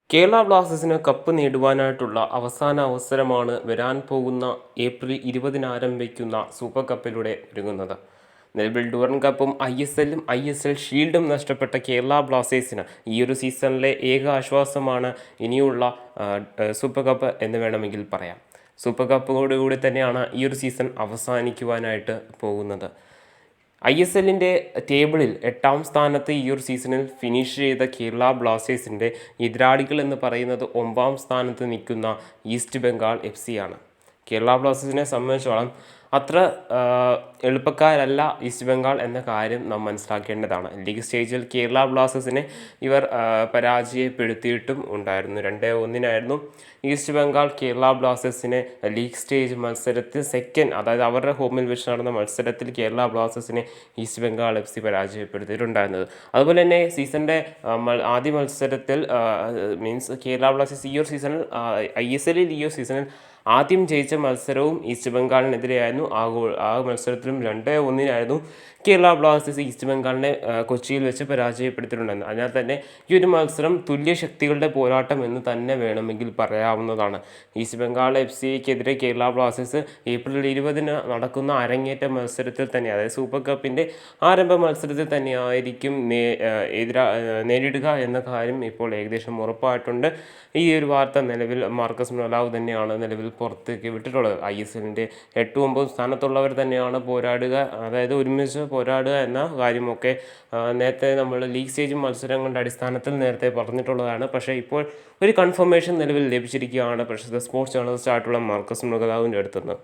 കേരള ബ്ലാസ്റ്റേഴ്സിന് കപ്പ് നേടുവാനായിട്ടുള്ള അവസാന അവസരമാണ് വരാൻ പോകുന്ന ഏപ്രിൽ 20-ന് ആരംഭിക്കുന്ന സൂപ്പർ കപ്പിലൂടെ ഒരുങ്ങുന്നത്. നിലവിൽ ഡൂറൻ കപ്പും ഐ എസ് എൽ ഷീൽഡും നഷ്ടപ്പെട്ട കേരള ബ്ലാസ്റ്റേഴ്സിന് ഈ ഒരു സീസണിലെ ഏക ആശ്വാസമാണ് ഇനിയുള്ള സൂപ്പർ കപ്പ് എന്ന് വേണമെങ്കിൽ പറയാം. സൂപ്പർ കപ്പോടുകൂടി തന്നെയാണ് ഈ ഒരു സീസൺ അവസാനിക്കുവാനായിട്ട് പോകുന്നത്. ഐ.എസ്.എല്ലിൻ്റെ ടേബിളിൽ 8-ാം സ്ഥാനത്ത് ഈ ഒരു സീസണിൽ ഫിനിഷ് ചെയ്ത കേരള ബ്ലാസ്റ്റേഴ്സിൻ്റെ എതിരാളികൾ എന്ന് പറയുന്നത് 9-ാം സ്ഥാനത്ത് നിൽക്കുന്ന ഈസ്റ്റ് ബംഗാൾ FC ആണ്. കേരള ബ്ലാസ്റ്റേഴ്സിനെ സംബന്ധിച്ചോളം അത്ര എളുപ്പക്കാരല്ല ഈസ്റ്റ് ബംഗാൾ എന്ന കാര്യം നാം മനസ്സിലാക്കേണ്ടതാണ്. ലീഗ് സ്റ്റേജിൽ കേരള ബ്ലാസ്റ്റേഴ്സിനെ ഇവർ പരാജയപ്പെടുത്തിയിട്ടും ഉണ്ടായിരുന്നു. 2-1 ഈസ്റ്റ് ബംഗാൾ കേരള ബ്ലാസ്റ്റേഴ്സിനെ ലീഗ് സ്റ്റേജ് മത്സരത്തിൽ അതായത് അവരുടെ ഹോമിൽ വെച്ച് നടന്ന മത്സരത്തിൽ കേരള ബ്ലാസ്റ്റേഴ്സിനെ ഈസ്റ്റ് ബംഗാൾ FC പരാജയപ്പെടുത്തിയിട്ടുണ്ടായിരുന്നത്. അതുപോലെ തന്നെ സീസണിൻ്റെ ആദ്യ മത്സരത്തിൽ കേരള ബ്ലാസ്റ്റേഴ്സ് ഈ ഒരു സീസണിൽ ഐ.എസ്.എല്ലിൽ ഈ ഒരു സീസണിൽ ആദ്യം ജയിച്ച മത്സരവും ഈസ്റ്റ് ബംഗാളിനെതിരെയായിരുന്നു. ആ മത്സരത്തിലും 2-1 കേരള ബ്ലാസ്റ്റേഴ്സ് ഈസ്റ്റ് ബംഗാളിനെ കൊച്ചിയിൽ വെച്ച് പരാജയപ്പെടുത്തിയിട്ടുണ്ടായിരുന്നു. അതിനാൽ തന്നെ ഈ ഒരു മത്സരം തുല്യ ശക്തികളുടെ പോരാട്ടം എന്ന് തന്നെ വേണമെങ്കിൽ പറയാവുന്നതാണ്. ഈസ്റ്റ് ബംഗാൾ FCക്കെതിരെ കേരള ബ്ലാസ്റ്റേഴ്സ് ഏപ്രിൽ 20-ന് നടക്കുന്ന അരങ്ങേറ്റ മത്സരത്തിൽ തന്നെ, അതായത് സൂപ്പർ കപ്പിൻ്റെ ആരംഭ മത്സരത്തിൽ തന്നെയായിരിക്കും നേരിടുക എന്ന കാര്യം ഇപ്പോൾ ഏകദേശം ഉറപ്പായിട്ടുണ്ട്. ഈ ഒരു വാർത്ത നിലവിൽ മാർക്കസ് മൊലാവ് തന്നെയാണ് നിലവിൽ പുറത്തേക്ക് വിട്ടിട്ടുള്ളത്. ഐ.എസ്.എല്ലിൻ്റെ 8-9 സ്ഥാനത്തുള്ളവർ തന്നെയാണ് പോരാടുക, അതായത് ഒരുമിച്ച് പോരാടുക എന്ന കാര്യമൊക്കെ നേരത്തെ നമ്മൾ ലീഗ് സ്റ്റേജ് മത്സരങ്ങളുടെ അടിസ്ഥാനത്തിൽ നേരത്തെ പറഞ്ഞിട്ടുള്ളതാണ്. പക്ഷേ ഇപ്പോൾ ഒരു കൺഫർമേഷൻ നിലവിൽ ലഭിച്ചിരിക്കുകയാണ് പ്രശസ്ത സ്പോർട്സ് ജേർണലിസ്റ്റ് ആയിട്ടുള്ള മാർക്കസ് മൊലാവിൻ്റെ അടുത്തുനിന്ന്.